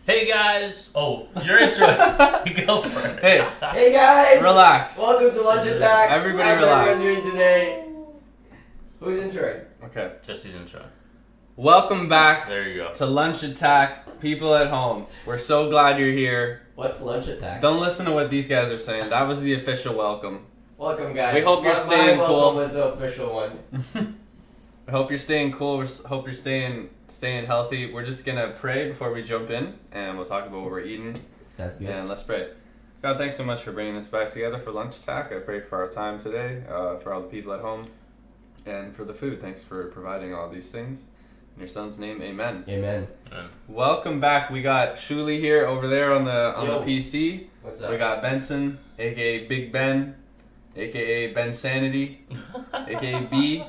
Hey guys! Oh, your intro. Go for it. Hey guys! Relax. Welcome to Lunch Attack. Everybody How's relax. everyone doing today? Who's introing? Okay. Jesse's intro. Welcome back There you go. to Lunch Attack, people at home. We're so glad you're here. What's Lunch Attack? Don't listen to what these guys are saying. That was the official welcome. Welcome, guys. We hope you're staying my cool. welcome was the official one. I hope you're staying cool. We hope you're staying healthy. We're just gonna pray before we jump in, and we'll talk about what we're eating. Sounds good. And let's pray. God, thanks so much for bringing us back together for Lunch Attack. I pray for our time today, for all the people at home, and for the food. Thanks for providing all these things. In your son's name, amen. Amen. Welcome back. We got Shuli here over there on the PC. What's up? We got Benson, aka Big Ben, aka Ben Sanity, aka B.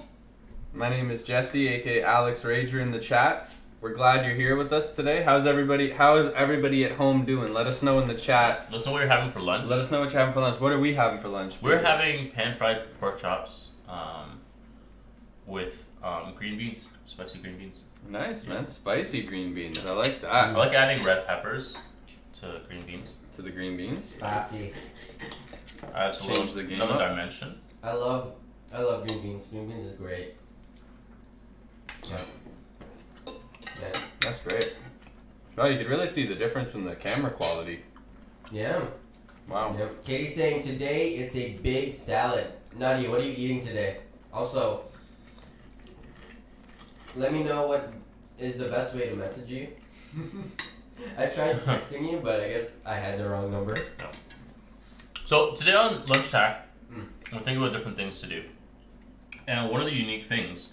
My name is Jesse, aka Alex Rager in the chat. We're glad you're here with us today. How is everybody at home doing? Let us know in the chat. Let us know what you're having for lunch. Let us know what you're having for lunch. What are we having for lunch? We're having pan-fried pork chops with green beans, spicy green beans. Nice, man. Spicy green beans. I like that. I like adding red peppers to green beans. To the green beans. Spicy. Adds a Change the game another up. dimension. I love green beans. Green beans is great. Yeah. That's great. Oh, you could really see the difference in the camera quality. Yeah. Wow. Yeah. Katie's saying today it's a big salad. Nadia, what are you eating today? Also, let me know what is the best way to message you. I tried texting you, but I guess I had the wrong number. So today on Lunch Attack, we're thinking about different things to do. And one of the unique things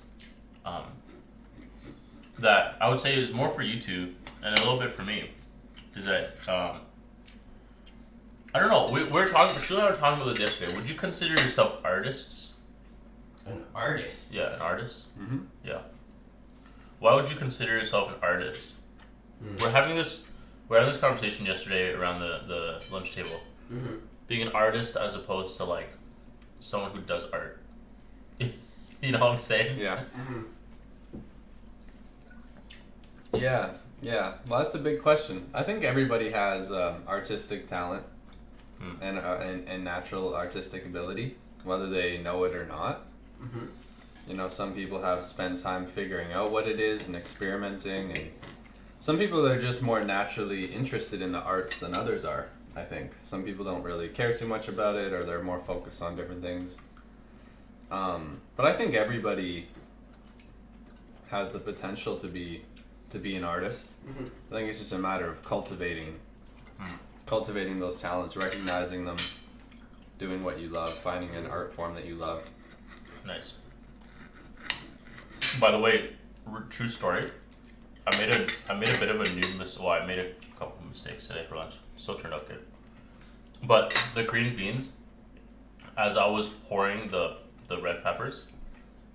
that I would say is more for you two and a little bit for me is that I don't know. We're talking. Sheila and I were talking about this yesterday. Would you consider yourself artists? An artist? Yeah, an artist. Mm-hmm. Yeah. Why would you consider yourself an artist? We're having this conversation yesterday around the lunch table. Mm-hmm. Being an artist as opposed to like someone who does art. You know what I'm saying? Yeah. Mm-hmm. Yeah. Well, that's a big question. I think everybody has artistic talent and natural artistic ability, whether they know it or not. Mm-hmm. You know, some people have spent time figuring out what it is and experimenting, and some people are just more naturally interested in the arts than others are, I think. Some people don't really care too much about it, or they're more focused on different things. But I think everybody has the potential to be an artist. Mm-hmm. I think it's just a matter of cultivating those talents, recognizing them, doing what you love, finding an art form that you love. Nice. By the way, true story. I made a bit of a new mistake. Well, I made a couple of mistakes today for lunch. Still turned out good. But the green beans, as I was pouring the red peppers,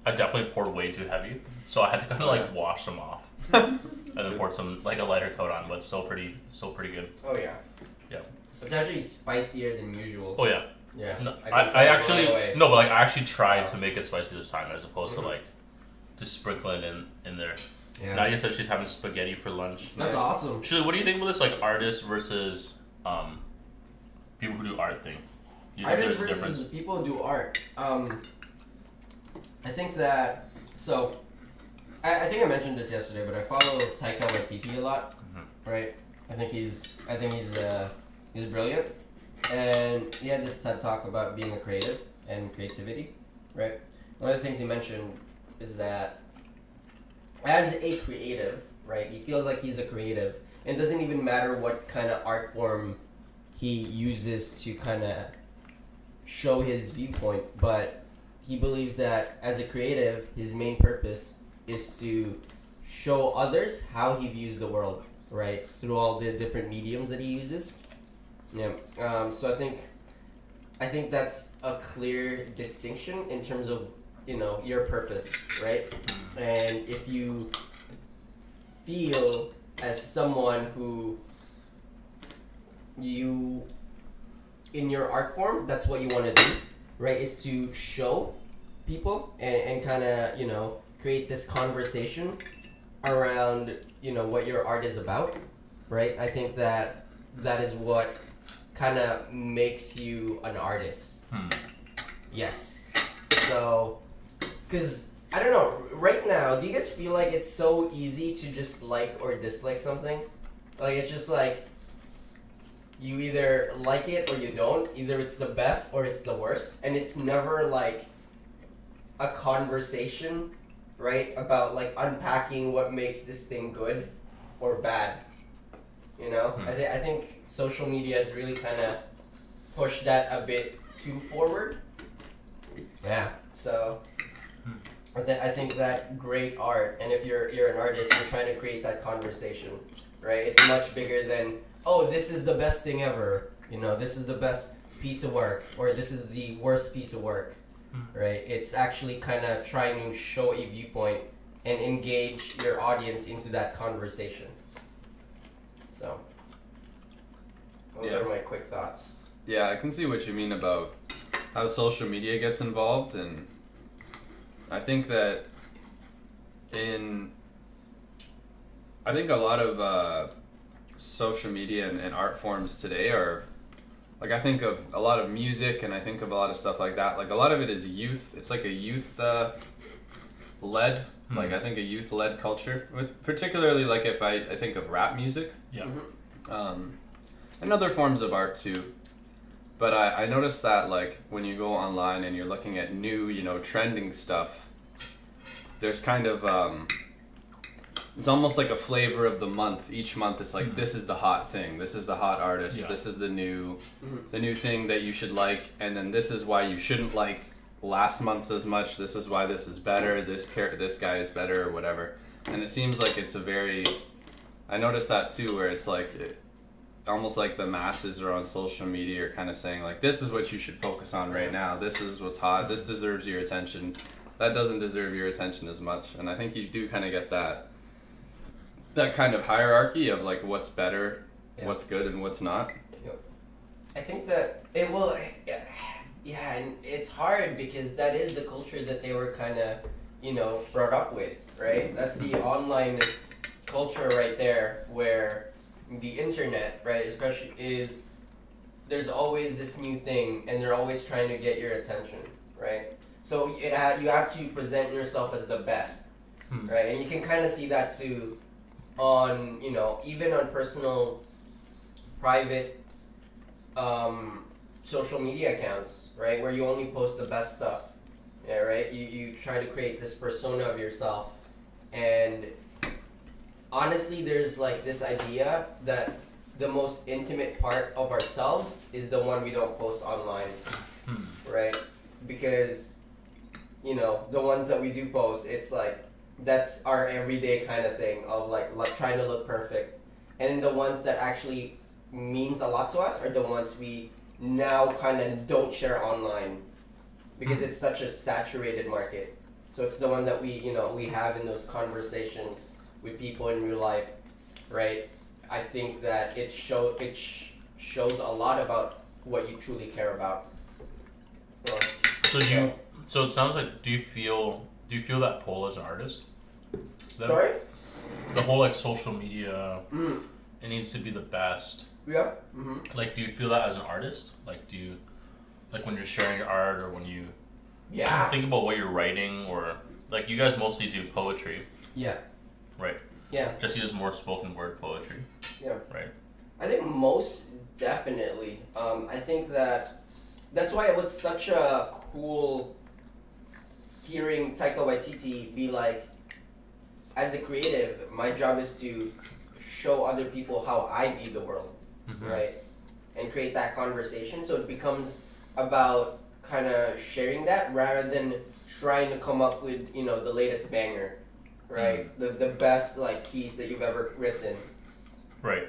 I definitely poured way too heavy. So I had to kind of like wash them off. And then poured some like a lighter coat on, but still pretty good. Oh yeah. Yeah. It's actually spicier than usual. Oh yeah. Yeah. No, can I tell right actually away. no, but like I actually tried to make it spicy this time as opposed to like just sprinkling in there. Yeah. Nadia said she's having spaghetti for lunch. That's Nice. awesome. Shirley, what do you think about this like artists versus people who do art thing? Do you think Artists there's a versus difference? people who do art. I think that I think I mentioned this yesterday, but I follow Taika Waititi a lot. Right? I think he's brilliant, and he had this TED talk about being a creative and creativity. Right? One of the things he mentioned is that as a creative, right, he feels like he's a creative. It doesn't even matter what kind of art form he uses to kind of show his viewpoint, but he believes that as a creative, his main purpose is to show others how he views the world, right, through all the different mediums that he uses. Yeah. So I think that's a clear distinction in terms of, you know, your purpose, right? And if you feel as someone who in your art form, that's what you want to do, right? Is to show people and kind of, you know, create this conversation around, you know, what your art is about. right? I think that is what kind of makes you an artist. Yes. So, because I don't know, right now, do you guys feel like it's so easy to just like or dislike something? Like, it's just like, you either like it or you don't. Either it's the best or it's the worst. And it's never like a conversation, right? About like unpacking what makes this thing good or bad. You know? I think social media has really kind of pushed that a bit too forward. Yeah. So I think that great art, and if you're an artist, you're trying to create that conversation, right? It's much bigger than, oh, this is the best thing ever. You know, this is the best piece of work, or this is the worst piece of work, right? It's actually kind of trying to show a viewpoint and engage your audience into that conversation. So, those are my quick thoughts. Yeah, I can see what you mean about how social media gets involved, and I think that I think a lot of social media and art forms today are, like, I think of a lot of music, and I think of a lot of stuff like that. Like, a lot of it is youth. It's like a youth led, like, I think a youth led culture, with particularly like if I think of rap music. Yeah. And other forms of art too. But I noticed that, like, when you go online and you're looking at new, trending stuff, there's kind of, it's almost like a flavor of the month. Each month it's like, this is the hot thing, this is the hot artist, this is the new thing that you should like, and then this is why you shouldn't like last month's as much, this is why this is better, this guy is better, or whatever. And it seems like it's I noticed that too, where it's like, almost like the masses are on social media are kind of saying, like, this is what you should focus on right now, this is what's hot, this deserves your attention, that doesn't deserve your attention as much. And I think you do kind of get that kind of hierarchy of, like, what's better, what's good, and what's not. I think that it will, and it's hard because that is the culture that they were kind of, brought up with, right? That's the online culture right there, where the internet, right, especially, is there's always this new thing, and they're always trying to get your attention, right? So you have to present yourself as the best, right? And you can kind of see that too on, even on personal, private social media accounts, right, where you only post the best stuff, yeah, right? You try to create this persona of yourself, and honestly, there's like this idea that the most intimate part of ourselves is the one we don't post online, right? Because, the ones that we do post, it's like, that's our everyday kind of thing of like trying to look perfect. And the ones that actually means a lot to us are the ones we now kind of don't share online, because it's such a saturated market. So it's the one that we have in those conversations with people in real life, right? I think that it shows a lot about what you truly care about. So it sounds like, do you feel that pull as an artist? Sorry? The whole, like, social media, it needs to be the best. Yeah. Like, do you feel that as an artist? Like, do you, like, when you're sharing your art, or when you think about what you're writing, or, like, you guys mostly do poetry. Yeah. Right. Yeah. Jesse does more spoken word poetry. Yeah. Right. I think most definitely. I think that's why it was such a cool hearing Taika Waititi be like, as a creative, my job is to show other people how I view the world, right? And create that conversation. So it becomes about kind of sharing that rather than trying to come up with, the latest banger, right? The best, like, piece that you've ever written. Right.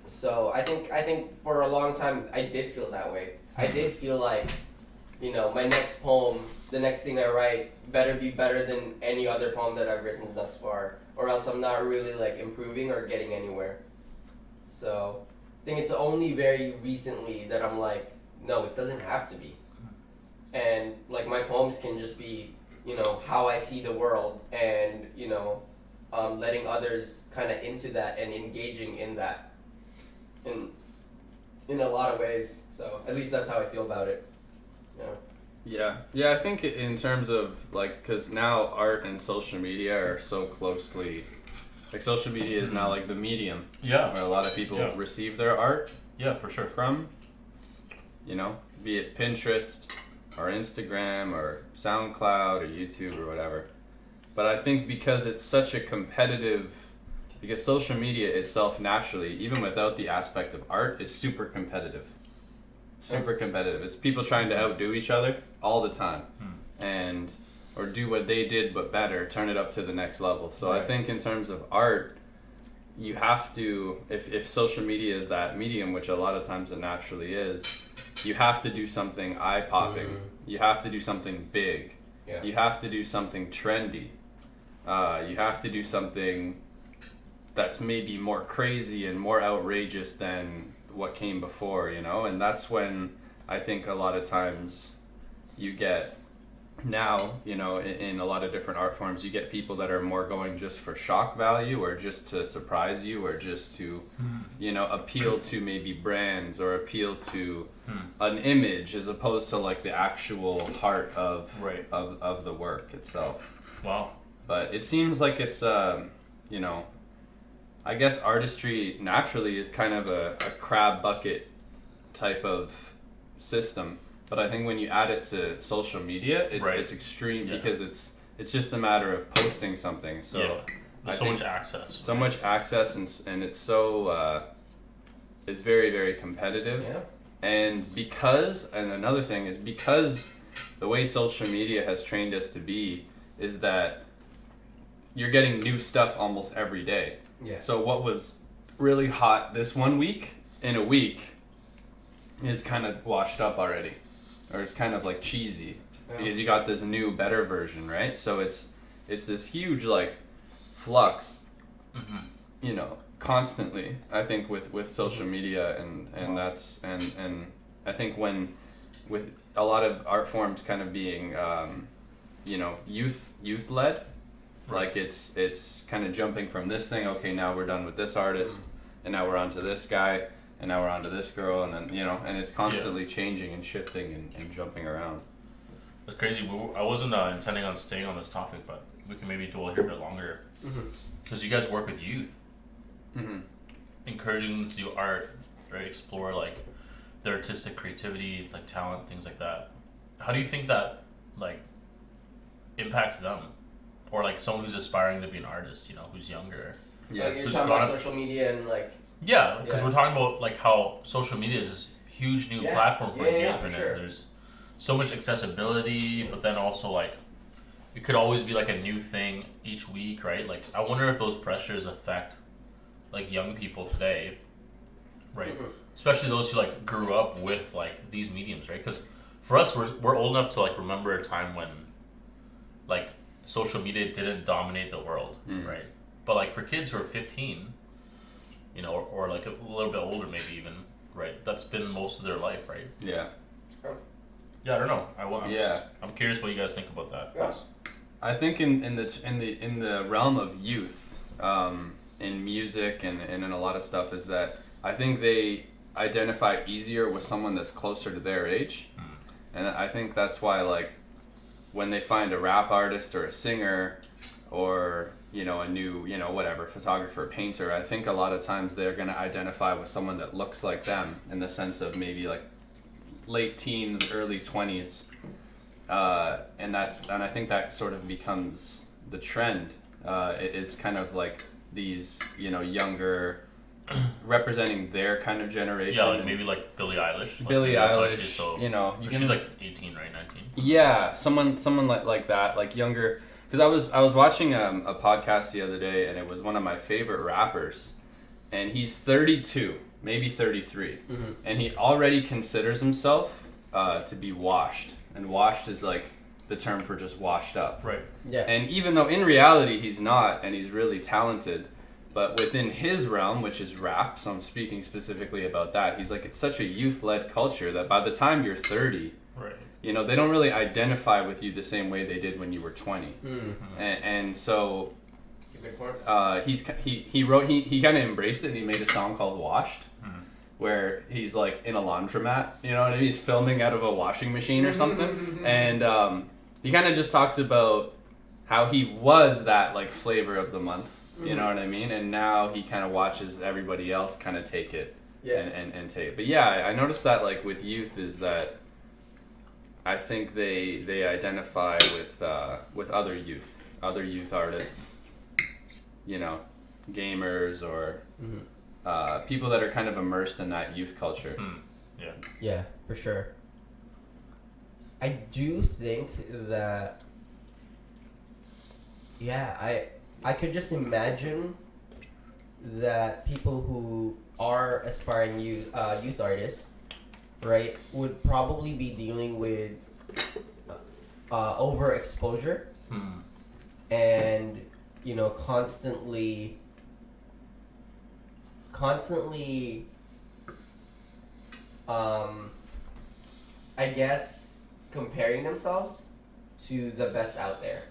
So I think for a long time I did feel that way. I did feel like, my next poem, the next thing I write, better be better than any other poem that I've written thus far, or else I'm not really, like, improving or getting anywhere. So I think it's only very recently that I'm like, no, it doesn't have to be. And, like, my poems can just be, how I see the world, and, letting others kind of into that and engaging in that in a lot of ways. So at least that's how I feel about it. Yeah, I think in terms of like, because now art and social media are so closely, like social media is now like the medium Yeah. where a lot of people Yeah. receive their art Yeah, for sure. from, be it Pinterest or Instagram or SoundCloud or YouTube or whatever. But I think because it's such a because social media itself naturally, even without the aspect of art, is super competitive. Super competitive. It's people trying to outdo each other all the time, or do what they did but better, turn it up to the next level. So I think in terms of art, you have to, if social media is that medium, which a lot of times it naturally is, you have to do something eye-popping. You have to do something big. Yeah. You have to do something trendy. You have to do something that's maybe more crazy and more outrageous than what came before, and that's when I think a lot of times you get now, in a lot of different art forms, you get people that are more going just for shock value or just to surprise you or just to, appeal to maybe brands or appeal to an image as opposed to like the actual heart of the work itself. Wow. But it seems like it's, I guess artistry naturally is kind of a crab bucket type of system. But I think when you add it to social media, it's extreme because it's just a matter of posting something. So there's so much access. So much access, and it's so it's very, very competitive. Yeah. And another thing is because the way social media has trained us to be is that you're getting new stuff almost every day. Yeah. So what was really hot this one week, in a week, is kind of washed up already. Or it's kind of like cheesy. Yeah. Because you got this new, better version, right? So it's this huge like flux, constantly, I think, with social media and that's and I think when with a lot of art forms kind of being youth led. Like it's kind of jumping from this thing. Okay, now we're done with this artist, and now we're on to this guy, and now we're on to this girl, and then and it's constantly changing and shifting and jumping around. It's crazy. I wasn't intending on staying on this topic, but we can maybe dwell here a bit longer because you guys work with youth, encouraging them to do art, right? Explore like their artistic creativity, like talent, things like that. How do you think that like impacts them? Or like someone who's aspiring to be an artist, who's younger. Yeah. Like you're talking about social media and like. Yeah, because we're talking about like how social media is this huge new platform for engagement. Sure. There's so much accessibility, but then also like it could always be like a new thing each week, right? Like I wonder if those pressures affect like young people today, right? Especially those who like grew up with like these mediums, right? Because for us, we're old enough to like remember a time when like social media didn't dominate the world, right? But like for kids who are 15, or like a little bit older, maybe even, right? That's been most of their life, right? Yeah. Yeah, I don't know. I'm curious what you guys think about that. Yeah. I think in the realm of youth, in music and in a lot of stuff, is that I think they identify easier with someone that's closer to their age, and I think that's why like when they find a rap artist or a singer or a new whatever photographer, painter, I think a lot of times they're going to identify with someone that looks like them in the sense of maybe like late teens, early 20s, and I think that sort of becomes the trend. It is kind of like these younger representing their kind of generation. Yeah, like maybe like Billie Eilish. Like Billie Eilish, she's like 18, right? 19. Yeah, someone like that, like younger. Because I was watching a podcast the other day, and it was one of my favorite rappers, and he's 32, maybe 33, and he already considers himself to be washed, and washed is like the term for just washed up. Right. Yeah. And even though in reality he's not, and he's really talented. But within his realm, which is rap, so I'm speaking specifically about that, he's like, it's such a youth-led culture that by the time you're 30, they don't really identify with you the same way they did when you were 20. And so Good point. He kind of embraced it and he made a song called Washed, where he's like in a laundromat, you know what I mean? He's filming out of a washing machine or something. And he kind of just talks about how he was that like flavor of the month, you know what I mean? And now he kind of watches everybody else kind of take it and take it. But yeah, I noticed that like with youth is that I think they identify with other youth artists, you know, gamers or people that are kind of immersed in that youth culture. Yeah. Yeah, for sure. I do think that. Yeah, I could just imagine that people who are aspiring youth artists, right, would probably be dealing with overexposure and, you know, constantly I guess comparing themselves to the best out there.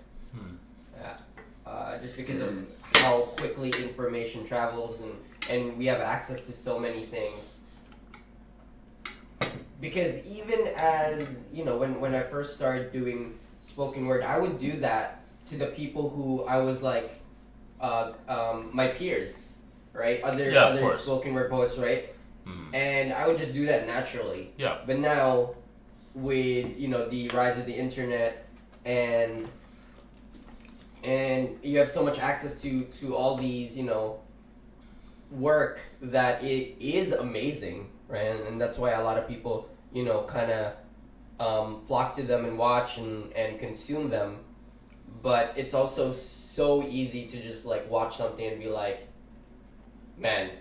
Just because of how quickly information travels and we have access to so many things. Because even as, you know, when I first started doing spoken word, I would do that to the people who I was like, my peers, right? Other spoken word poets, right? And I would just do that naturally. Yeah. But now, with, you know, the rise of the internet and you have so much access to all these, you know, work that it is amazing, right? And that's why a lot of people, you know, kind of flock to them and watch and consume them. But it's also so easy to just like watch something and be like, man,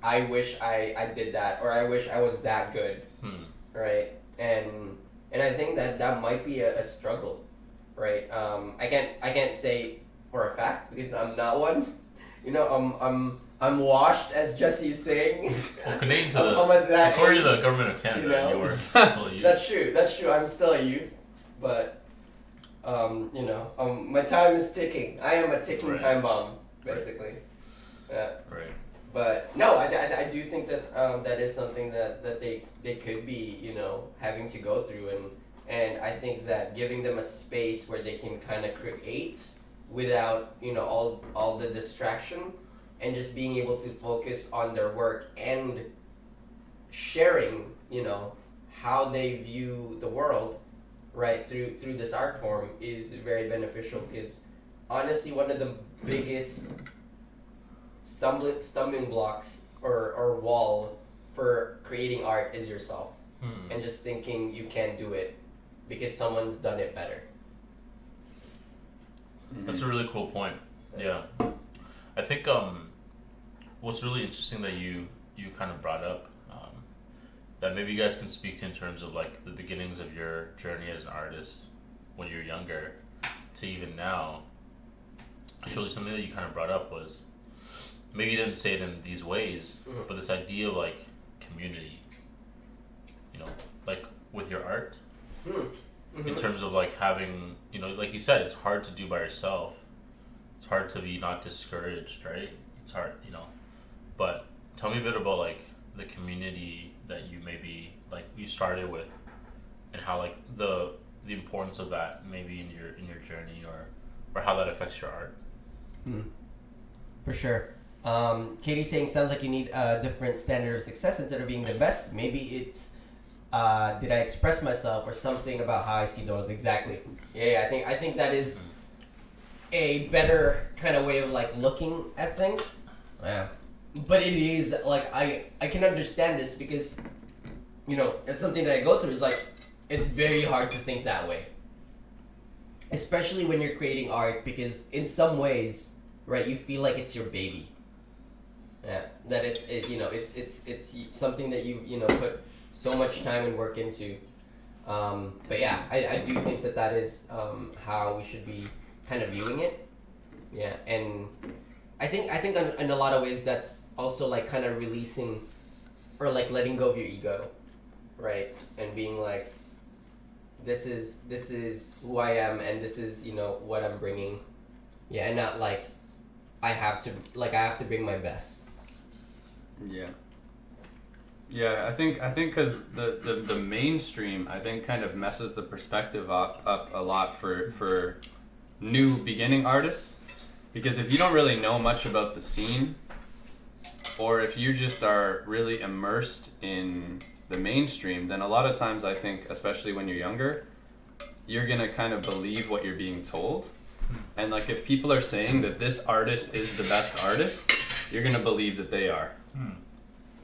I wish I did that, or I wish I was that good, right? And I think that might be a struggle. Right. I can't say for a fact because I'm not one. You know, I'm washed, as Jesse is saying. Well, Canadian according to the government of Canada, you know? you were still a youth. That's true. I'm still a youth, but you know, my time is ticking. I am a ticking time bomb, basically. Right. But no, I do think that that is something that they could be, you know, having to go through. And I think that giving them a space where they can kind of create without, you know, all the distraction and just being able to focus on their work and sharing, you know, how they view the world, right, through this art form is very beneficial because honestly one of the biggest stumbling blocks or wall for creating art is yourself and just thinking you can't do it because someone's done it better. That's a really cool point. Yeah. I think what's really interesting that you kind of brought up that maybe you guys can speak to in terms of like the beginnings of your journey as an artist when you're younger to even now. Surely something that you kind of brought up was maybe you didn't say it in these ways, but this idea of like community, you know, like with your art. In terms of like having, you know, like you said, it's hard to do by yourself. It's hard to be not discouraged, right? It's hard, you know. But tell me a bit about like the community that you maybe like you started with, and how like the importance of that maybe in your journey or how that affects your art. For sure. Katie's saying sounds like you need a different standard of success instead of being the best. Maybe it's did I express myself or something about how I see the world exactly? Yeah, I think that is a better kind of way of like looking at things. Yeah, but it is like I can understand this because, you know, it's something that I go through. Is like it's very hard to think that way, especially when you're creating art because in some ways, right, you feel like it's your baby. Yeah, that it's something that you know put so much time and work into. But yeah, I do think that is how we should be kind of viewing it. Yeah, and I think in a lot of ways that's also like kind of releasing or like letting go of your ego, right? And being like, this is who I am and this is, you know, what I'm bringing. Yeah, and not like I have to bring my best. Yeah. Yeah, I think because the mainstream, I think, kind of messes the perspective up a lot for new beginning artists, because if you don't really know much about the scene, or if you just are really immersed in the mainstream, then a lot of times I think, especially when you're younger, you're gonna kind of believe what you're being told. And like if people are saying that this artist is the best artist, you're gonna believe that they are.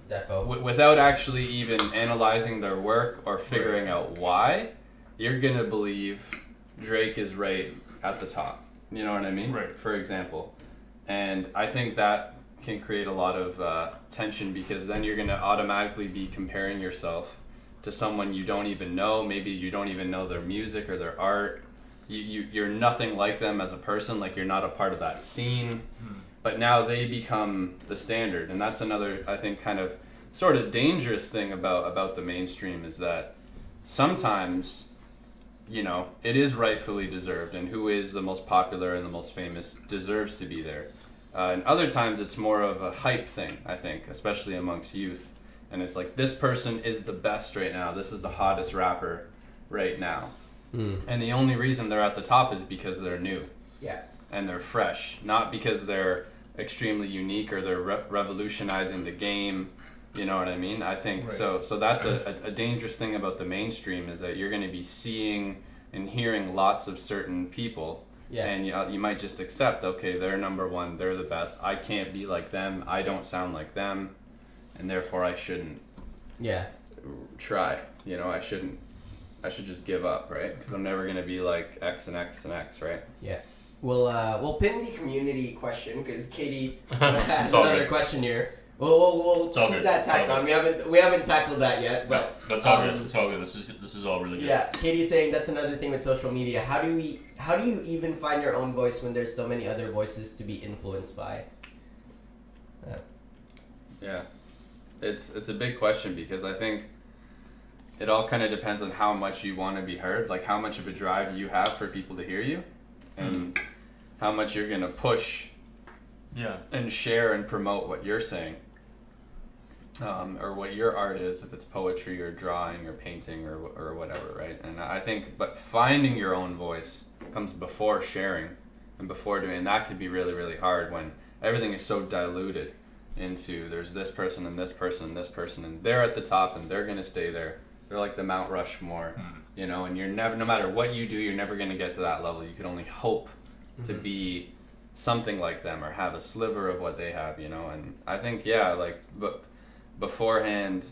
Defo. Without actually even analyzing their work or figuring out why, you're gonna believe Drake is right at the top. You know what I mean? Right. For example. And I think that can create a lot of tension, because then you're gonna automatically be comparing yourself to someone you don't even know. Maybe you don't even know their music or their art. You're nothing like them as a person, like you're not a part of that scene. But now they become the standard, and that's another, I think, kind of sort of dangerous thing about the mainstream, is that sometimes, you know, it is rightfully deserved, and who is the most popular and the most famous deserves to be there. And other times it's more of a hype thing, I think, especially amongst youth. And it's like, this person is the best right now. This is the hottest rapper right now. And the only reason they're at the top is because they're new. Yeah. And they're fresh, not because they're extremely unique or they're revolutionizing the game. You know what I mean? I think Right. so that's a dangerous thing about the mainstream, is that you're going to be seeing and hearing lots of certain people. Yeah. And you might just accept, okay, they're number one, they're the best, I can't be like them, I don't sound like them, and therefore I shouldn't try. You know, I should just give up, right? Because I'm never going to be like X and X and X, right? Yeah. We'll pin the community question, because Katie has It's all another good. question here. We'll It's all keep good. that It's tacked all on. We haven't tackled that yet, but That's all good. It's all good. This is all really good. yeah. Katie's saying that's another thing with social media. How do you even find your own voice when there's so many other voices to be influenced by? Yeah, it's a big question, because I think it all kind of depends on how much you want to be heard, like how much of a drive you have for people to hear you, and how much you're gonna push and share and promote what you're saying, or what your art is, if it's poetry or drawing or painting or whatever, right? And I think, but finding your own voice comes before sharing and before doing, and that could be really, really hard when everything is so diluted into, there's this person and this person and this person, and they're at the top and they're gonna stay there. They're like the Mount Rushmore, you know, and you're never, no matter what you do, you're never gonna get to that level. You can only hope to be something like them or have a sliver of what they have, you know. And I think, but beforehand,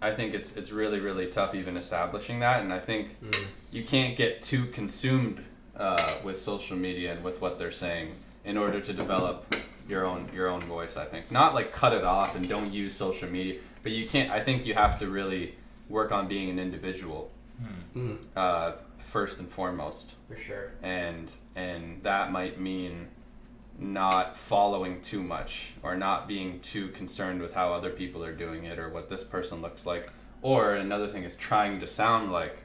I think it's really, really tough even establishing that. And I think you can't get too consumed with social media and with what they're saying in order to develop your own voice. I think not like cut it off and don't use social media, but you can't. I think you have to really work on being an individual first and foremost. For sure. And that might mean not following too much, or not being too concerned with how other people are doing it or what this person looks like. Or another thing is trying to sound like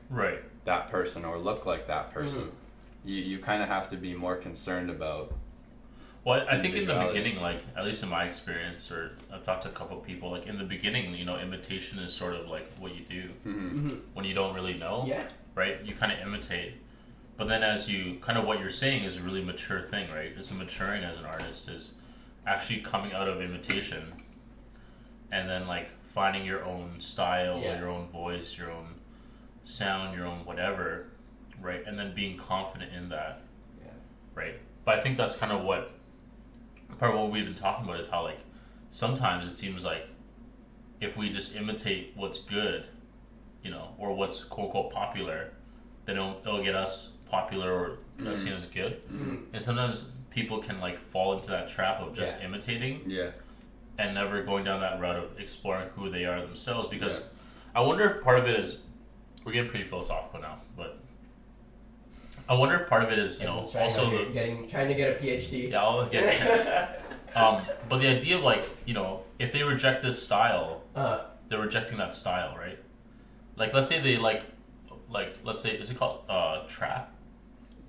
that person or look like that person. You kind of have to be more concerned about. Well, I think in the beginning, like, at least in my experience, or I've talked to a couple of people, like, in the beginning, you know, imitation is sort of like what you do when you don't really know, right? You kind of imitate. But then as you, kind of what you're saying is a really mature thing, right? It's a maturing as an artist, is actually coming out of imitation and then, like, finding your own style, your own voice, your own sound, your own whatever, right? And then being confident in that, right? But I think that's kind of what, part of what we've been talking about, is how, like, sometimes it seems like if we just imitate what's good, you know, or what's quote unquote popular, then it'll get us popular or seen as good. And sometimes people can, like, fall into that trap of just imitating and never going down that route of exploring who they are themselves. Because I wonder if part of it is, we're getting pretty philosophical now, but I wonder if part of it is, you know, also trying to get a PhD. Yeah, I'll get it. But the idea of, like, you know, if they reject this style, they're rejecting that style, right? Like, let's say they like let's say, is it called trap?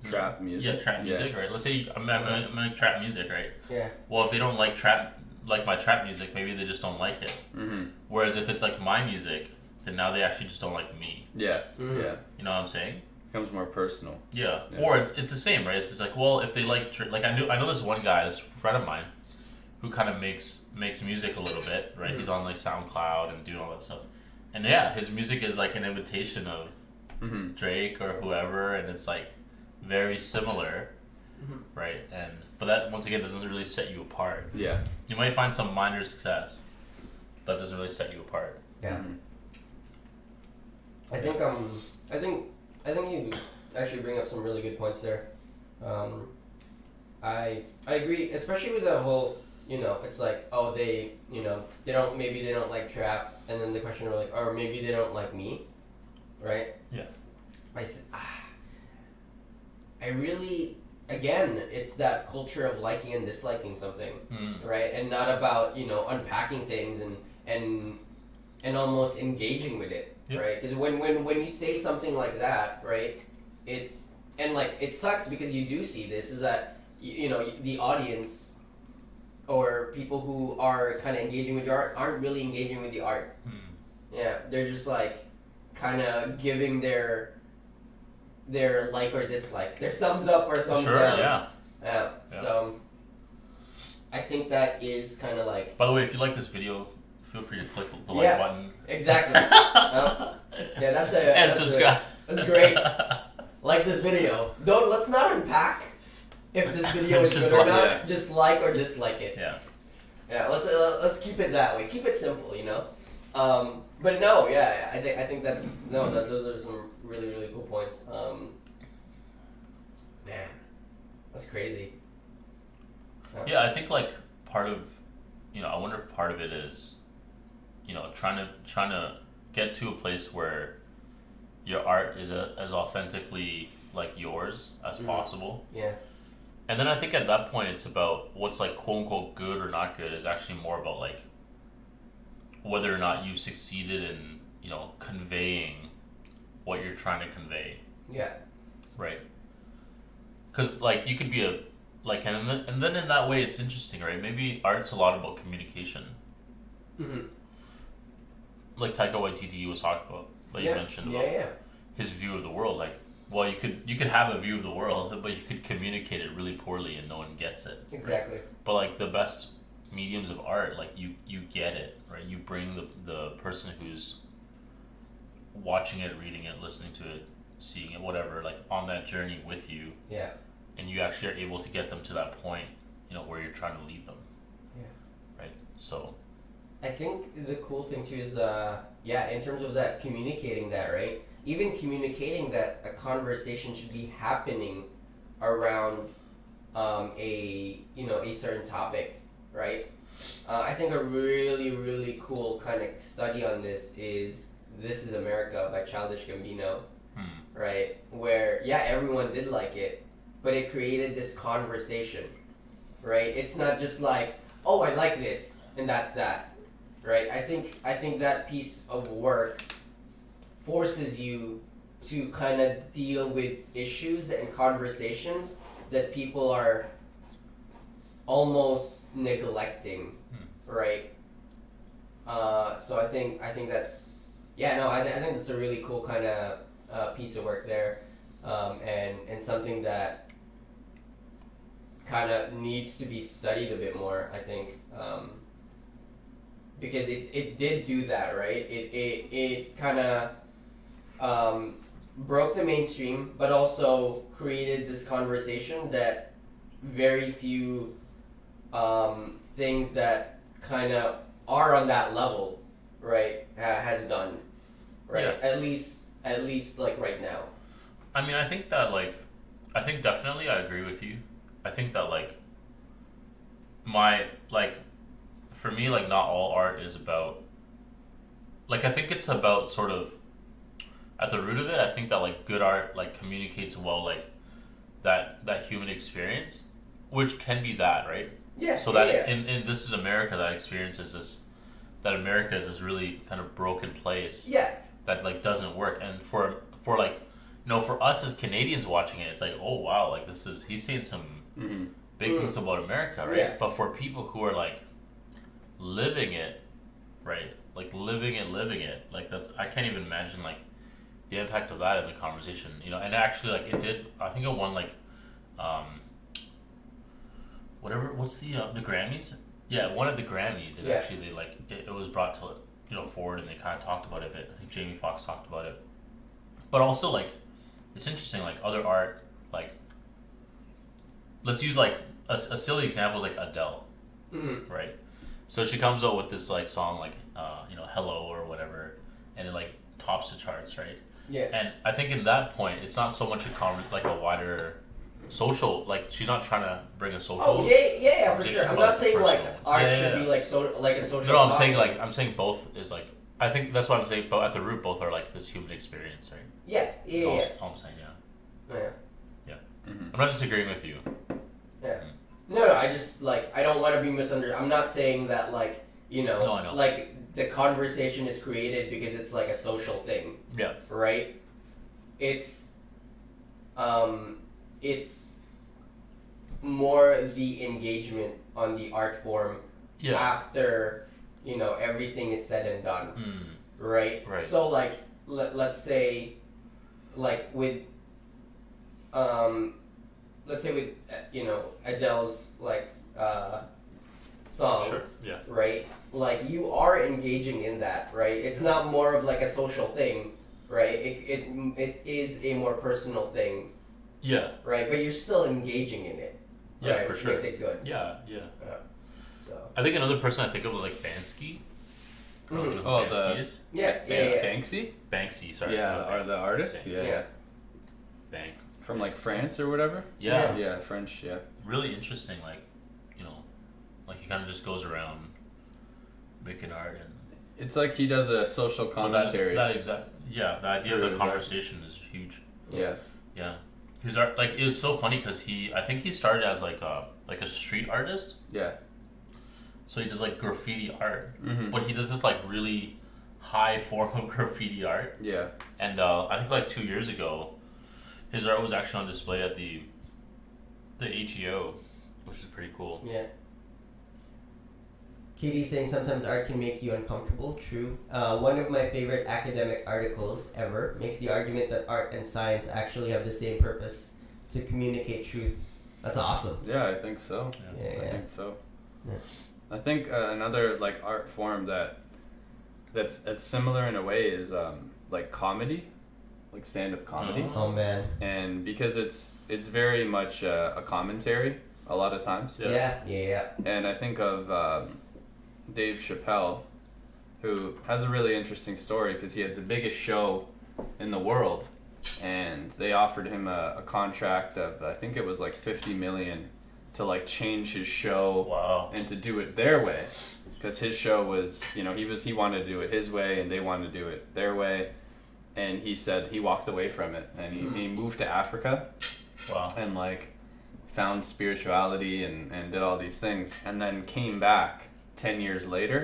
Trap music. Yeah, trap music, right? Let's say I'm in trap music, right? Yeah. Well, if they don't like my trap music, maybe they just don't like it. Mm-hmm. Whereas if it's like my music, then now they actually just don't like me. Yeah. Mhm. Yeah. You know what I'm saying? Becomes more personal. Yeah. Yeah. Or it's the same, right? It's just like, well, if they like I know this one guy, this friend of mine, who kind of makes music a little bit, right? He's on like SoundCloud and doing all that stuff, and yeah, his music is like an imitation of Mm-hmm. Drake or whoever, and it's like very similar, right? But that once again doesn't really set you apart. Yeah. You might find some minor success, but that doesn't really set you apart. Yeah. Mhm. I think you actually bring up some really good points there. I agree, especially with the whole, it's like, oh, they don't like trap, and then the question of like, or maybe they don't like me, right? Yeah. I really, again, it's that culture of liking and disliking something, right? And not about, unpacking things and almost engaging with it, Yeah. right? Because when you say something like that, right, it sucks because you do see this, is that, the audience or people who are kind of engaging with the art aren't really engaging with the art. Yeah, they're just like kind of giving their like or dislike, their thumbs up or thumbs down. Yeah. Yeah. Yeah. So I think that is kind of like. By the way, if you like this video, feel free to click the like Yes, button. exactly. Yeah, And subscribe. That's great. Like this video. Let's not unpack if this video is Just good or like not. it. Just like or dislike it. Yeah. Yeah. Let's keep it that way. Keep it simple, But no, yeah, I think those are some really, really cool points. Man, that's crazy. Yeah, I think like part of, I wonder if part of it is, trying to get to a place where your art is as authentically like yours as possible. Yeah. And then I think at that point it's about what's like quote unquote good or not good is actually more about like whether or not you've succeeded in, conveying what you're trying to convey. Yeah. Right. Because like you could be and then in that way it's interesting, right? Maybe art's a lot about communication. Mm-hmm. Like Taika Waititi was talking about, like you mentioned about his view of the world. Like, well, you could have a view of the world, but you could communicate it really poorly and no one gets it. Exactly. Right? But like the best mediums of art, like you get it, right? You bring the person who's watching it, reading it, listening to it, seeing it, whatever, like on that journey with you. Yeah. And you actually are able to get them to that point, where you're trying to lead them. Yeah. Right. So. I think the cool thing too is, in terms of that communicating that, right? Even communicating that a conversation should be happening around a certain topic, right? I think a really, really cool kind of study on this is This Is America by Childish Gambino, right? Where, everyone did like it, but it created this conversation, right? It's not just like, oh, I like this, and that's that, right? I think that piece of work forces you to kind of deal with issues and conversations that people are almost neglecting, right? So I think that's I think it's a really cool kind of piece of work there, and something that kind of needs to be studied a bit more, I think, because it did do that, right? It kind of broke the mainstream, but also created this conversation that very few things that kind of are on that level, right, has done, right? Yeah. At least like right now. I mean, I think definitely I agree with you. I think that for me, not all art is about, I think it's about sort of, at the root of it, I think that good art communicates well that human experience, which can be that, right? Yeah. So that in This Is America, that experience is that America is this really kind of broken place. Yeah. That doesn't work, and for for us as Canadians watching it, it's like, oh wow, like he's saying some big things about America, right? Yeah. But for people who are like living it, right? Like living it, like I can't even imagine like the impact of that in the conversation, and actually like it did, I think it won like, whatever, what's the Grammys? Yeah, one of the Grammys, and actually they like, it was brought to, forward, and they kind of talked about it a bit. I think Jamie Foxx talked about it. But also, like, it's interesting, like, other art, like, let's use, like, a silly example is, like, Adele, right? So she comes out with this, like, song, like, Hello or whatever, and it, like, tops the charts, right? Yeah. And I think in that point, it's not so much like a wider social, like, she's not trying to bring a social. Oh yeah, for sure. I'm not saying like art should be like like a social. No, I'm saying both is like, I think that's what I'm saying. But at the root, both are like this human experience, right? Yeah. All I'm saying, yeah. Mm-hmm. I'm not disagreeing with you. Yeah. No, I just like, I don't want to be misunderstood. I'm not saying that like, No, I know. like the conversation is created because it's like a social thing. Yeah. Right? It's more the engagement on the art form after, everything is said and done. Right? Right. So like, let's say like with Adele's like song, Sure. Yeah. right? Like you are engaging in that, right? It's not more of like a social thing, right? It is a more personal thing, Yeah. right? But you're still engaging in it, Yeah, right? for Which sure. makes it good. Yeah. So I think another person I think of was like Banksy. You know who Oh, Banksy is? yeah. Banksy? Banksy, sorry. Yeah, not or Bank. the artist? Bank. Yeah. Bank. From like France or whatever? Yeah. Yeah, French, yeah. Really interesting, like, like he kind of just goes around making art, and It's like he does a social commentary. the idea of the conversation is huge. Yeah. Yeah, his art, like, it was so funny because I think he started as like a street artist. Yeah. So he does like graffiti art, Mm-hmm. but he does this like really high form of graffiti art. Yeah. And I think like 2 years ago, his art was actually on display at the AGO, which is pretty cool. Yeah. Katie's saying sometimes art can make you uncomfortable. True. One of my favorite academic articles ever makes the argument that art and science actually have the same purpose, to communicate truth. That's awesome. Yeah, I think so. Yeah. I think so. Yeah. I think another like art form that's similar in a way is like comedy, like stand-up comedy. Oh man. And because it's very much a commentary a lot of times. Yeah. And I think of Dave Chappelle, who has a really interesting story because he had the biggest show in the world, and they offered him a contract of, I think it was like $50 million to like change his show. Wow. And to do it their way, because his show was, he wanted to do it his way and they wanted to do it their way, and he said he walked away from it, and he moved to Africa. Wow. And like found spirituality and did all these things, and then came back 10 years later,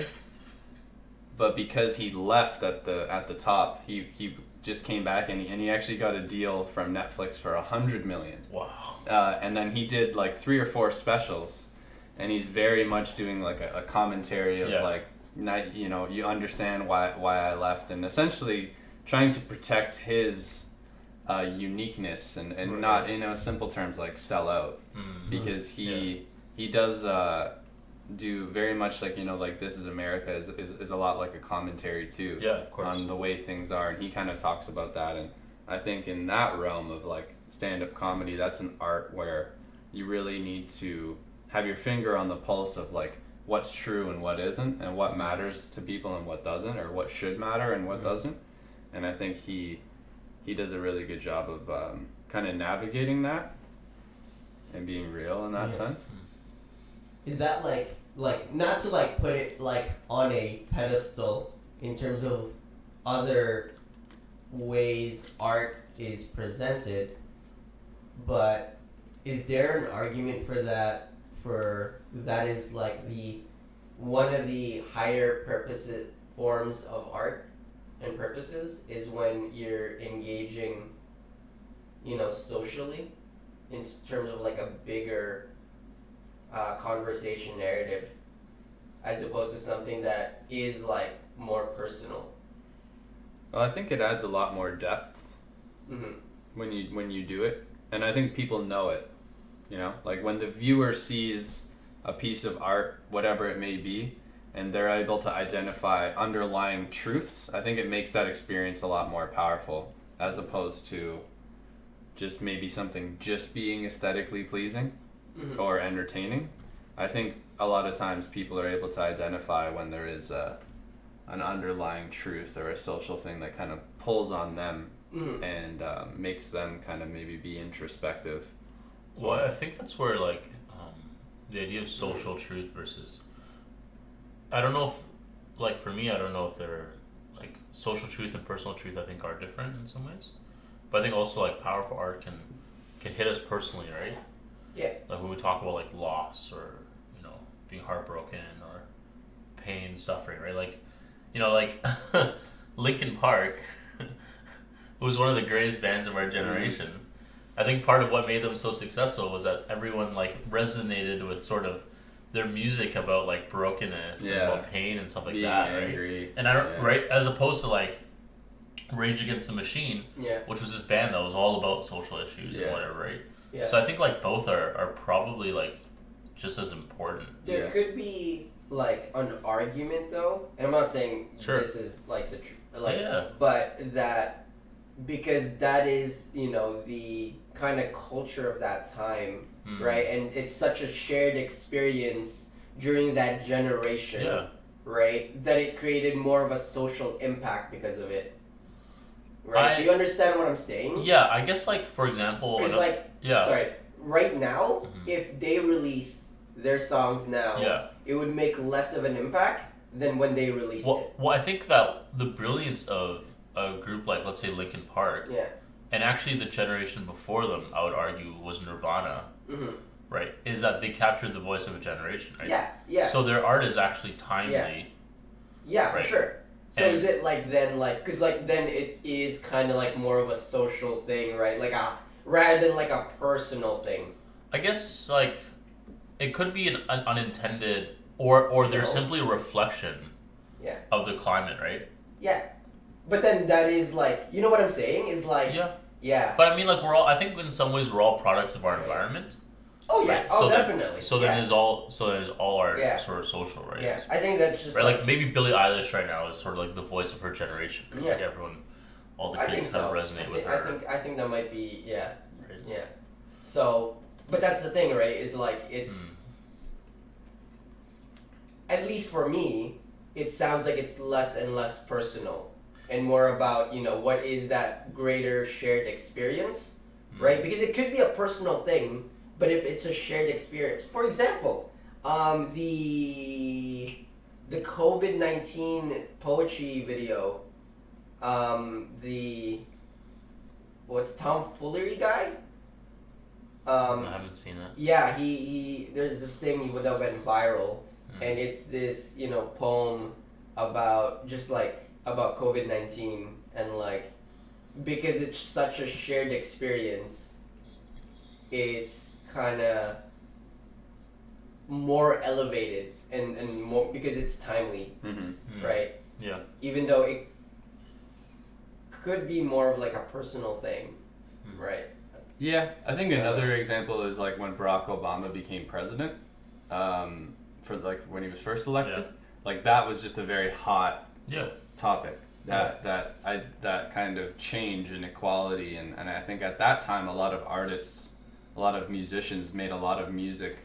but because he left at the top, he just came back, and he actually got a deal from Netflix for $100 million. Wow. And then he did like 3 or 4 specials, and he's very much doing like a commentary of like, not, you understand why I left, and essentially trying to protect his uniqueness and right. Not in simple terms like sell out, because he does do very much like like This Is America is a lot like a commentary too, of course, on the way things are, and he kind of talks about that. And I think in that realm of like stand-up comedy, that's an art where you really need to have your finger on the pulse of like what's true and what isn't, and what matters to people and what doesn't, or what should matter and what doesn't. And I think he does a really good job of kind of navigating that and being real in that sense. Is that like not to like put it like on a pedestal in terms of other ways art is presented, but is there an argument for that is like the one of the higher forms of art and purposes is when you're engaging socially, in terms of like a bigger conversation narrative, as opposed to something that is like more personal. Well, I think it adds a lot more depth Mm-hmm. when you do it, and I think people know it. Like when the viewer sees a piece of art, whatever it may be, and they're able to identify underlying truths, I think it makes that experience a lot more powerful, as opposed to just maybe something just being aesthetically pleasing Mm-hmm. or entertaining. I think a lot of times people are able to identify when there is an underlying truth or a social thing that kind of pulls on them Mm-hmm. and makes them kind of maybe be introspective. Well, I think that's where like the idea of social truth versus, I don't know if, like for me, I don't know if they're like social truth and personal truth. I think are different in some ways, but I think also like powerful art can hit us personally, right? Yeah. Like when we talk about like loss or being heartbroken or pain, suffering, right? Like like Linkin Park, who was one of the greatest bands of our generation. I think part of what made them so successful was that everyone like resonated with sort of their music about like brokenness and about pain and stuff like Being that, angry. right? And I don't right as opposed to like Rage Against the Machine, Yeah. which was this band that was all about social issues and whatever, right? Yeah. So I think like both are probably like just as important. There could be like an argument though, and I'm not saying Sure. this is like the Yeah. but that because that is the kind of culture of that time, right? And it's such a shared experience during that generation, right? That it created more of a social impact because of it, right? Do you understand what I'm saying? Yeah, I guess like for example, Because sorry, right now, if they release their songs now, it would make less of an impact than when they released it. Well, I think that the brilliance of a group like, let's say, Linkin Park, and actually the generation before them, I would argue, was Nirvana, right? Is that they captured the voice of a generation, right? Yeah. So their art is actually timely. Yeah, for right? sure. So And- is it like then because then it is kind of like more of a social thing, right? Like rather than like a personal thing. I guess like it could be an unintended or they're simply a reflection of the climate, right? Yeah. But then that is like, you know what I'm saying? Is like yeah. But I mean, like I think in some ways we're all products of our environment. Oh yeah. Right? Oh So definitely. Then is all our sort of social, right? Yeah. I think that's just right. Like maybe Billie Eilish right now is sort of like the voice of her generation. Right? Yeah. Like everyone, all the I think kids kind so. of resonate with her. I think that might be Right. yeah. So, but that's the thing, right? Is like it's at least for me, it sounds like it's less and less personal and more about what is that greater shared experience, right? Because it could be a personal thing, but if it's a shared experience, for example, the COVID-19 poetry video, the what's tomfoolery guy. I haven't seen it. Yeah, he there's this thing that went viral, and it's this poem about just like about COVID-19 and like because it's such a shared experience, it's kind of more elevated and more because it's timely, right? Yeah. Even though it could be more of like a personal thing, right? Yeah, I think another example is like when Barack Obama became president, for like when he was first elected. Like that was just a very hot topic. That kind of change in equality, and I think at that time a lot of artists, a lot of musicians made a lot of music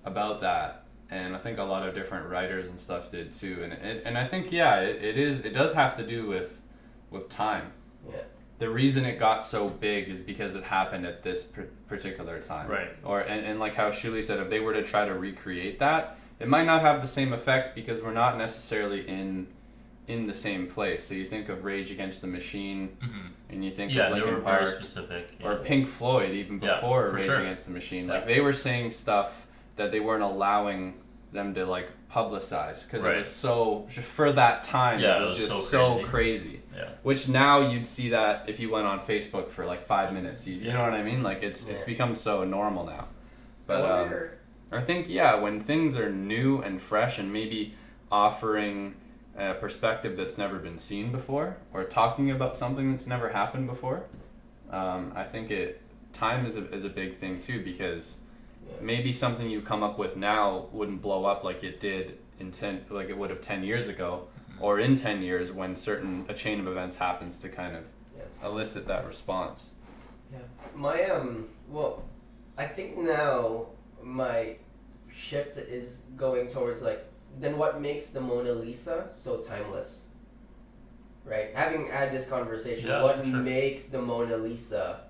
about that, and I think a lot of different writers and stuff did too. And I think it does have to do with time. Yeah. The reason it got so big is because it happened at this particular time. Right. And like how Shuli said, if they were to try to recreate that, it might not have the same effect because we're not necessarily in the same place. So you think of Rage Against the Machine, and you think of they were Linkin very Park, specific. or Pink Floyd even before for Rage sure. Against the Machine. Yeah. Like they were saying stuff that they weren't allowing them to like publicize because Right. it was so for that time Yeah, it was just so so crazy. Yeah. Which now you'd see that if you went on Facebook for like 5 minutes, you know what I mean? Like it's become so normal now. But I think when things are new and fresh and maybe offering a perspective that's never been seen before or talking about something that's never happened before, I think time is a big thing too, because maybe something you come up with now wouldn't blow up like it did like it would have 10 years ago, or in 10 years when a chain of events happens to kind of elicit that response. Yeah. My I think now my shift is going towards like, then what makes the Mona Lisa so timeless? Right? Having had this conversation, what makes the Mona Lisa?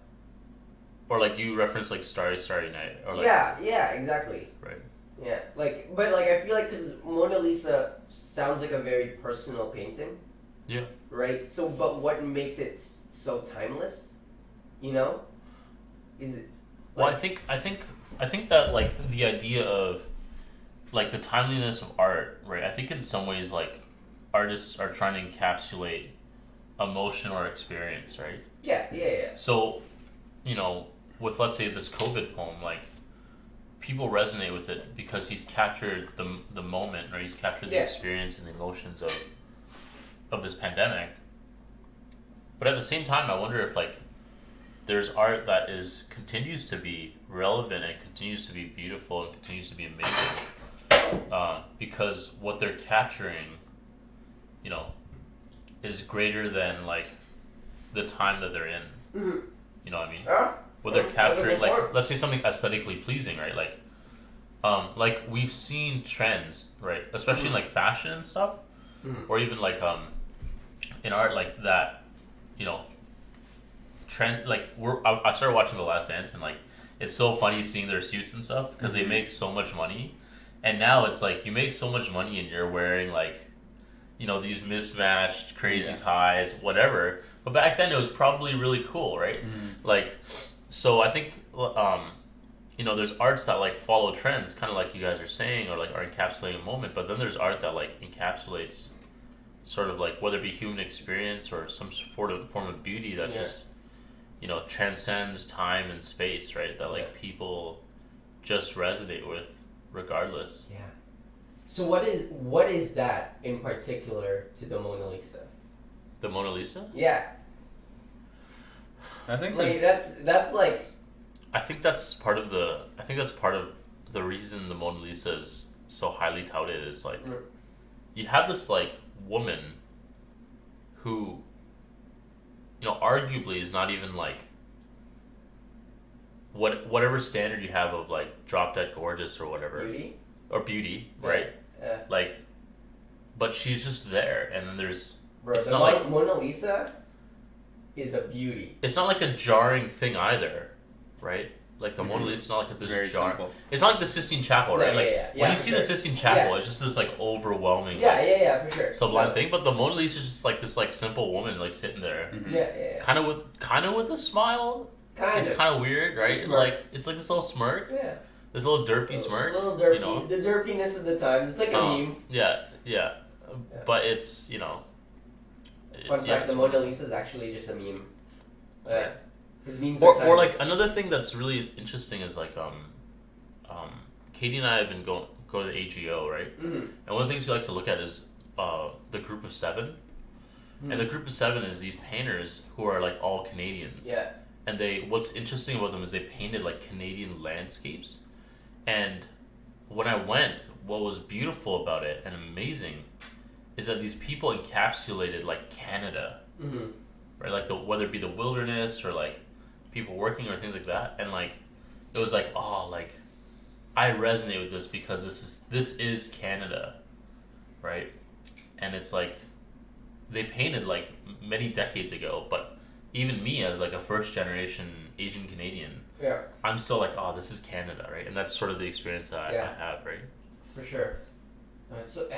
Or like you reference like Starry Night, or like yeah, exactly. Right. Yeah, but I feel like because Mona Lisa sounds like a very personal painting. Yeah. Right. So, but what makes it so timeless? You know, is it? Well, I think that like the idea of like the timeliness of art, right? I think in some ways like artists are trying to encapsulate emotion or experience, right? Yeah. So, with let's say this COVID poem, like people resonate with it because he's captured the moment, or he's captured the experience and the emotions of this pandemic. But at the same time, I wonder if like there's art that continues to be relevant and continues to be beautiful and continues to be amazing, because what they're capturing, is greater than like the time that they're in. Mm-hmm. You know what I mean? Yeah. What they're capturing, like let's say something aesthetically pleasing, right? Like we've seen trends, right? Especially in like fashion and stuff, or even like in art, like that, trend. Like I started watching The Last Dance, and like it's so funny seeing their suits and stuff because they make so much money, and now it's like you make so much money and you're wearing like, these mismatched crazy ties, whatever. But back then it was probably really cool, right? Like, so I think there's arts that like follow trends, kind of like you guys are saying, or like are encapsulating a moment. But then there's art that like encapsulates sort of like whether it be human experience or some form of beauty that just transcends time and space, right? That like people just resonate with regardless. Yeah. So what is that in particular to the Mona Lisa? The Mona Lisa? Yeah. I think like that's like. I think that's part of the reason the Mona Lisa is so highly touted is like you have this like woman who arguably is not even like whatever standard you have of like drop dead gorgeous or whatever beauty, right? Like, but she's just there, and then there's the Mona Lisa is a beauty. It's not like a jarring thing either, right? Like the Mona Lisa is not like this jarring. It's not like the Sistine Chapel, right? When you see the Sistine Chapel, it's just this like overwhelming, for sure, sublime thing. But the Mona Lisa is just like this like simple woman like sitting there, kind of with a smile. It's kind of weird, right? It's like this little smirk, this little derpy smirk, little derpy, the derpiness of the times. It's like a meme. Yeah. But it's Fun fact: the Mona Lisa is actually just a meme. Memes or like another thing that's really interesting is like Katie and I have been going to the AGO, right? And one of the things we like to look at is the Group of Seven, and the Group of Seven is these painters who are like all Canadians. Yeah. And what's interesting about them is they painted like Canadian landscapes, and when I went, what was beautiful about it and amazing is that these people encapsulated like Canada, right? Like whether it be the wilderness or like people working or things like that, and like it was like, oh, like I resonate with this because this is Canada, right? And it's like they painted like many decades ago, but even me as like a first generation Asian Canadian, I'm still like, oh, this is Canada, right? And that's sort of the experience that I have, right? For sure. So,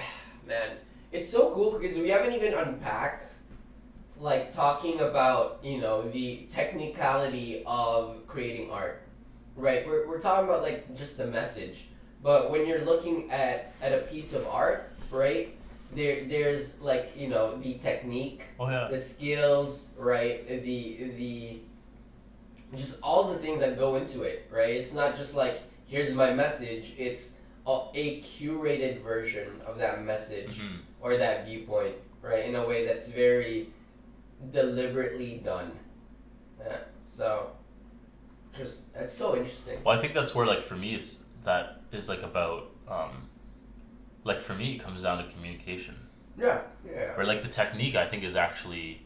man, it's so cool because we haven't even unpacked like talking about the technicality of creating art, right? We're talking about like just the message, But when you're looking at a piece of art, right? There's like, you know, the technique, the skills, right? The just all the things that go into it, right? It's not just like, here's my message. It's a curated version of that message or that viewpoint, right? In a way that's very deliberately done. Yeah. So, just that's so interesting. Well, I think that's where, like, for me, that is like about, like, for me, it comes down to communication. Yeah. Or like the technique, I think, is actually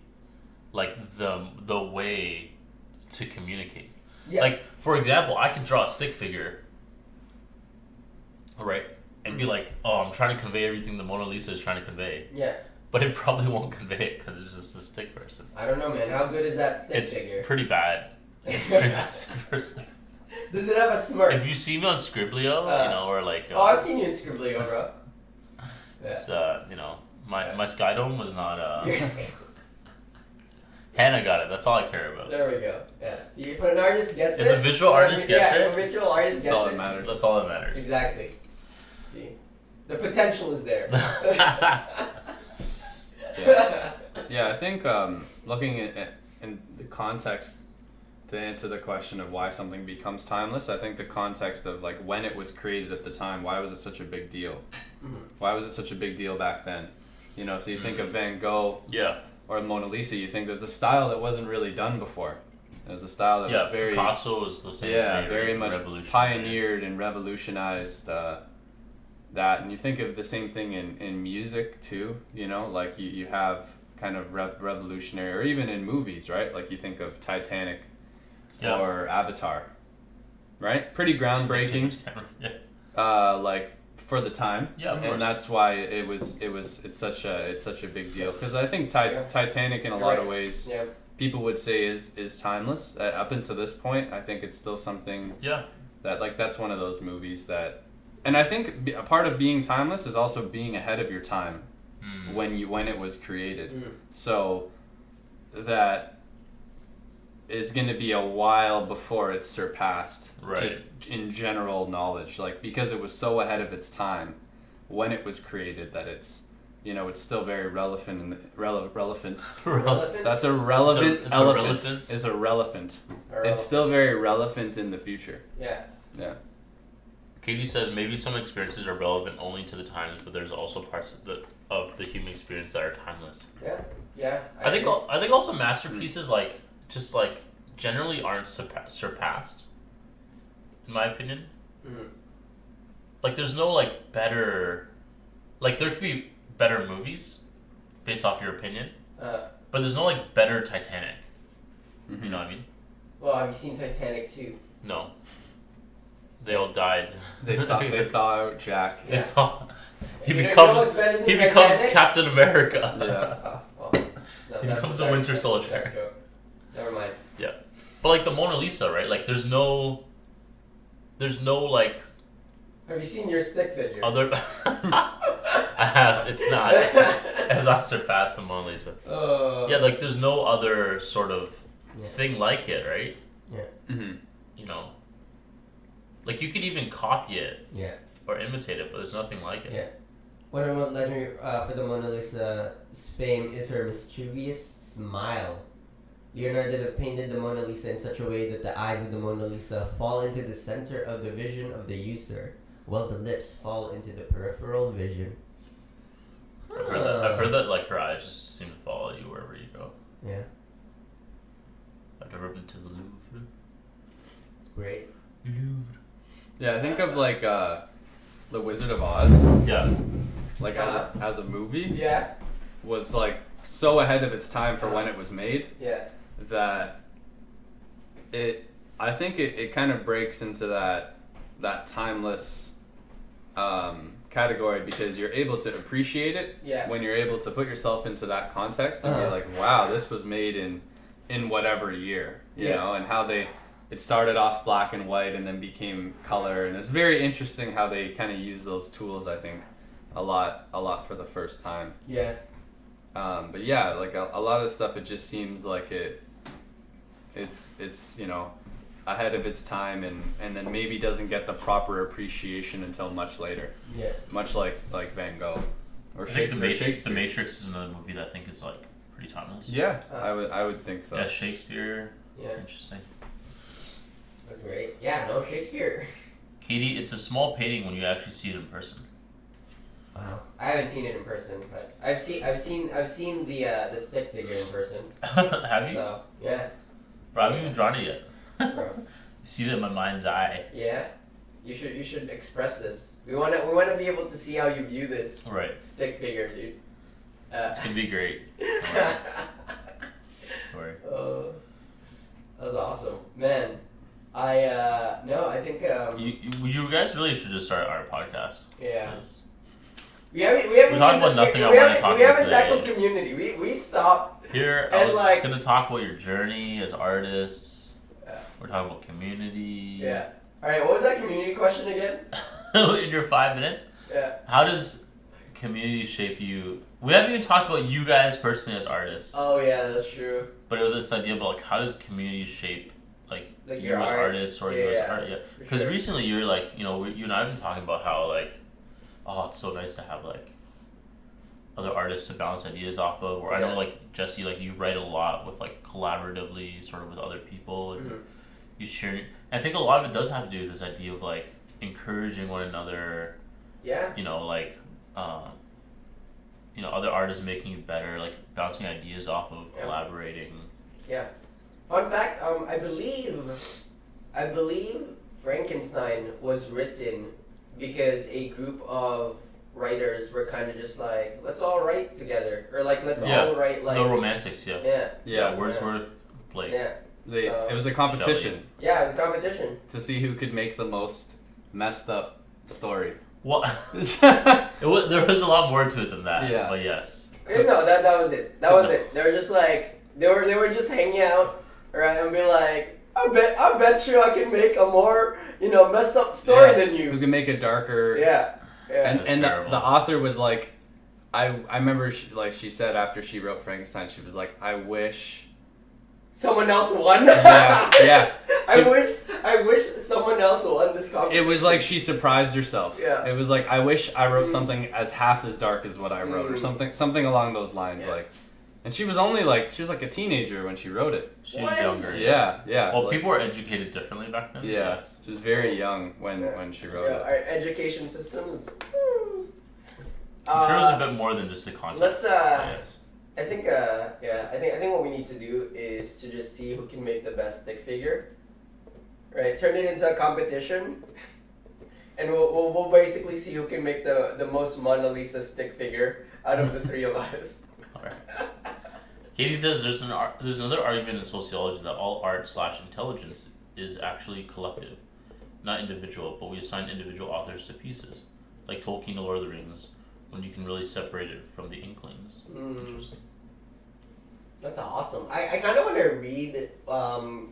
like the way to communicate. Yeah. Like, for example, I could draw a stick figure, right, and be like, oh, I'm trying to convey everything the Mona Lisa is trying to convey. Yeah. But it probably won't convey it because it's just a stick person. I don't know, man. How good is that stick figure? It's pretty bad. It's a pretty bad stick person. Does it have a smirk? If you see me on Scriblio, you know, or like... oh, I've seen you in Scriblio, bro. Yeah. It's, you know, my Sky Dome was not... Hannah got it. That's all I care about. There we go. Yeah. See, if an artist gets if the visual artist gets it... if a visual artist gets that's all it... that matters. That's all that matters. Exactly. See? The potential is there. Yeah, I think looking at in the context to answer the question of why something becomes timeless, I think the context of like when it was created at the time, why was it such a big deal? Mm-hmm. Why was it such a big deal back then? You know, so you think of Van Gogh or Mona Lisa, you think there's a style that wasn't really done before. There's a style that was very... Picasso was the same thing. Very much pioneered and revolutionized that. And you think of the same thing in music too, you know, like you have kind of revolutionary, or even in movies, right? Like you think of Titanic or Avatar, right? Pretty groundbreaking, like for the time, and that's why it's such a big deal, because I think Titanic in a lot of ways people would say is timeless up until this point. I think it's still something that like that's one of those movies that. And I think a part of being timeless is also being ahead of your time when it was created. So that it's going to be a while before it's surpassed, just in general knowledge, like because it was so ahead of its time when it was created that it's, you know, it's still very relevant. Relevant. That's a relevant elephant. It's irrelevant. It's still very relevant in the future. Yeah. Katie says maybe some experiences are relevant only to the times, but there's also parts of the human experience that are timeless. Yeah. I think also masterpieces like just like generally aren't surpassed, in my opinion. Like there's no like better, like there could be better movies based off your opinion, but there's no like better Titanic. You know what I mean? Well, have you seen Titanic 2? No. They all died. They thaw out Jack. He becomes Captain America. No, he becomes a Winter Soldier. Never mind. Yeah, but like the Mona Lisa, right? Like there's no like. Have you seen your stick figure? Other. I have. It's not. As I surpassed the Mona Lisa. Yeah, like there's no other sort of thing like it, right? You know. Like, you could even copy it or imitate it, but there's nothing like it. Yeah. One of the legendary for the Mona Lisa's fame is her mischievous smile. Leonardo painted the Mona Lisa in such a way that the eyes of the Mona Lisa fall into the center of the vision of the user, while the lips fall into the peripheral vision. I've heard that, like, her eyes just seem to follow you wherever you go. Yeah. I've never been to the Louvre. It's great. Louvre. Yeah, I think of like The Wizard of Oz. Yeah. Like as a movie. Yeah. Was like so ahead of its time for when it was made. Yeah. That I think it kind of breaks into that timeless category, because you're able to appreciate it when you're able to put yourself into that context and be like, wow, this was made in whatever year, you know, and how it started off black and white and then became color, and it's very interesting how they kind of use those tools, I think, a lot for the first time. Yeah. But yeah, like a lot of stuff, it just seems like it's you know, ahead of its time and then maybe doesn't get the proper appreciation until much later. Yeah. Much like Van Gogh or I think the Matrix. Shakespeare. The Matrix is another movie that I think is like pretty timeless. Yeah, I would think so. Yeah, Shakespeare. Yeah. Interesting. That's great. Yeah, no, Shakespeare. Katie, it's a small painting when you actually see it in person. Wow. I haven't seen it in person, but I've seen the stick figure in person. Have you? So yeah. Bro, I haven't even drawn it yet. Bro. You see it in my mind's eye. Yeah. You should express this. We wanna be able to see how you view this Right. stick figure, dude. It's gonna be great. Sorry. Oh, that was awesome, man. I think You guys really should just start our podcast. yeah. 'Cause We haven't talked about nothing I we wanna haven't- talk we about haven't today. tackled community. We stopped. Here, I And, was like- gonna talk about your journey as artists. Yeah. We're talking about community. Yeah. All right. What was that community question again? In your 5 minutes, Yeah. how does community shape you? We haven't even talked about you guys personally as artists. Oh yeah, that's true. But it was this idea about like how does community shape like Like you your as art. artists or you as Yeah, art? Yeah. for Because sure. recently you're like, you and I have been talking about how like, oh, it's so nice to have like other artists to bounce ideas off of. Or I know Yeah. like Jesse, like you write a lot with like collaboratively, sort of with other people, and Mhm. you share. I think a lot of it does have to do with this idea of like encouraging one another. Yeah. Like, other artists making it better, like bouncing ideas off of, Yeah. collaborating. Yeah. Fun fact. I believe Frankenstein was written because a group of writers were kind of just like, let's all write together, or like let's Yeah. all write like The Romantics, yeah. yeah. Yeah, Wordsworth, Blake. Yeah. So- it was a competition Yeah, it was a competition. to see who could make the most messed up story. Well, there was a lot more to it than that. Yeah. But yes. No, that was it. That was it. They were just like they were just hanging out, right, and be like, I bet you I can make a more messed up story Yeah, than Who you. can make it darker? Yeah. Yeah. And That's and terrible. the author was like, I remember she said after she wrote Frankenstein, she was like, I wish. Someone else won. Yeah. I wish someone else won this competition. It was like she surprised herself. Yeah. It was like, I wish I wrote something as half as dark as what I wrote, or something along those lines. Yeah. Like, and she was like a teenager when she wrote it. She's What? younger. Yeah. Well, like- people were educated differently back then. Yeah, Yes. she was very young when she wrote Yeah, it. our education systems. I'm sure it was a bit more than just the context. let's, Yes. I think I think what we need to do is to just see who can make the best stick figure. Right, turn it into a competition, and we'll basically see who can make the most Mona Lisa stick figure out of the three of us. Alright. Katie says there's another argument in sociology that all art/intelligence is actually collective, not individual, but we assign individual authors to pieces, like Tolkien, Lord of the Rings, when you can really separate it from the inklings. Interesting. That's awesome. I kind of want to read,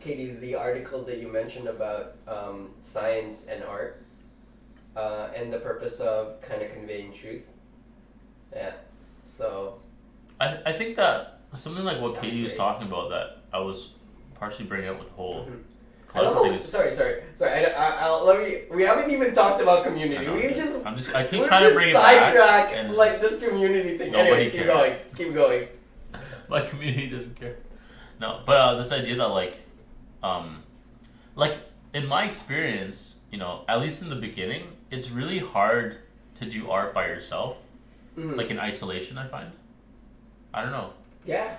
Katie, the article that you mentioned about science and art, and the purpose of kind of conveying truth. Yeah. So. I think that something like what Sounds Katie was great. talking about that I was partially bringing up with the whole I love collective how, thing is. sorry. We haven't even talked about community. I know, We just. I keep we trying to just bring it back. sidetrack and it's like just- this community thing. Nobody Anyways, cares. keep going. My community doesn't care. No, but this idea that like in my experience, at least in the beginning, it's really hard to do art by yourself, Mhm. like in isolation. I find. I don't know. Yeah.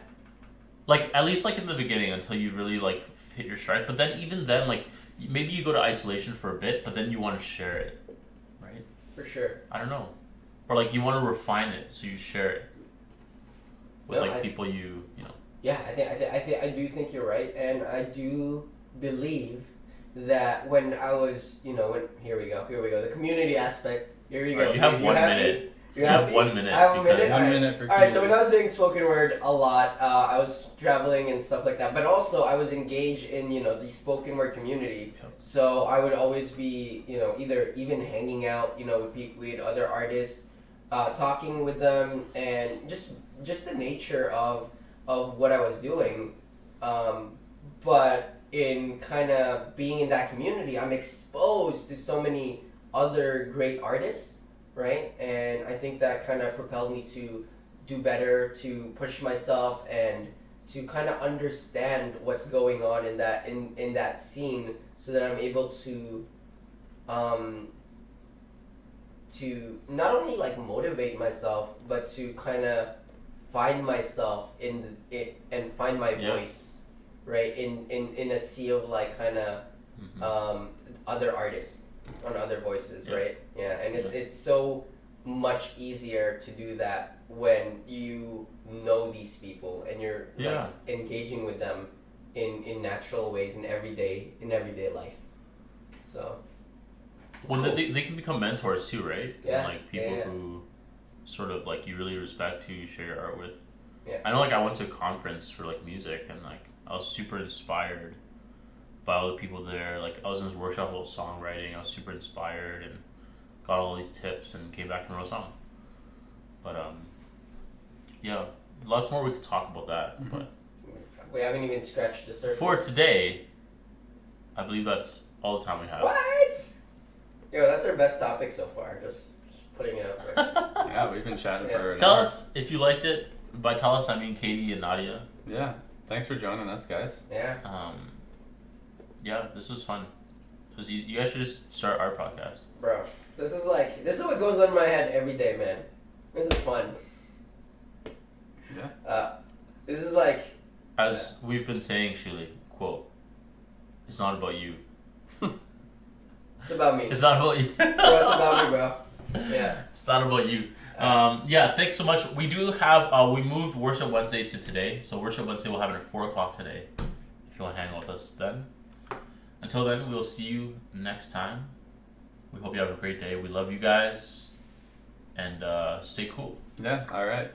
Like at least like in the beginning until you really like hit your stride. But then even then, like maybe you go to isolation for a bit, but then you want to share it, right? For sure. I don't know, or like you want to refine it, so you share it with No, like people you know. Yeah, I do think you're right, and I do believe that when I was, here we go, the community aspect. Here we go. Alright, you have 1 happy? minute. You You have happy? 1 minute. I have a because- minute? 1 minute for Alright, so when I community. was doing spoken word a lot, I was traveling and stuff like that, but also I was engaged in, the spoken word community. Yep. So I would always be, either even hanging out, with other artists, talking with them, and just the nature of what I was doing. But in kind of being in that community, I'm exposed to so many other great artists, right? And I think that kind of propelled me to do better, to push myself, and to kind of understand what's going on in that scene, so that I'm able to not only like motivate myself, but to kind of find myself in it and find my voice, right? In a sea of like kind of other artists on other voices, right? Yeah, and it's so much easier to do that when you know these people and you're like engaging with them in natural ways in everyday life. So well, cool. they can become mentors too, right? Yeah. And like people who sort of like you really respect, who you share your art with. Yeah. I know, like I went to a conference for like music, and like I was super inspired by all the people there. Like I was in this workshop about songwriting. I was super inspired and got all these tips and came back and wrote a song. But yeah, lots more we could talk about that. But we haven't even scratched the surface. For today, I believe that's all the time we have. What? Yo, that's our best topic so far. Just putting it out there. Yeah, we've been chatting for an Tell hour. us if you liked it. By tell us, I mean Katie and Nadia. Yeah, thanks for joining us, guys. Yeah. Yeah, this was fun. You guys should just start our podcast. Bro, this is what goes on in my head every day, man. This is fun. Yeah. This is like... As we've been saying, Shuli, quote, it's not about you. It's about me. It's not about you. Bro, it's about me, bro. Yeah. It's not about you. Yeah, thanks so much. We do have, we moved Worship Wednesday to today. So Worship Wednesday will have it at 4 o'clock today. If you want to hang out with us then. Until then, we'll see you next time. We hope you have a great day. We love you guys. And stay cool. Yeah, all right.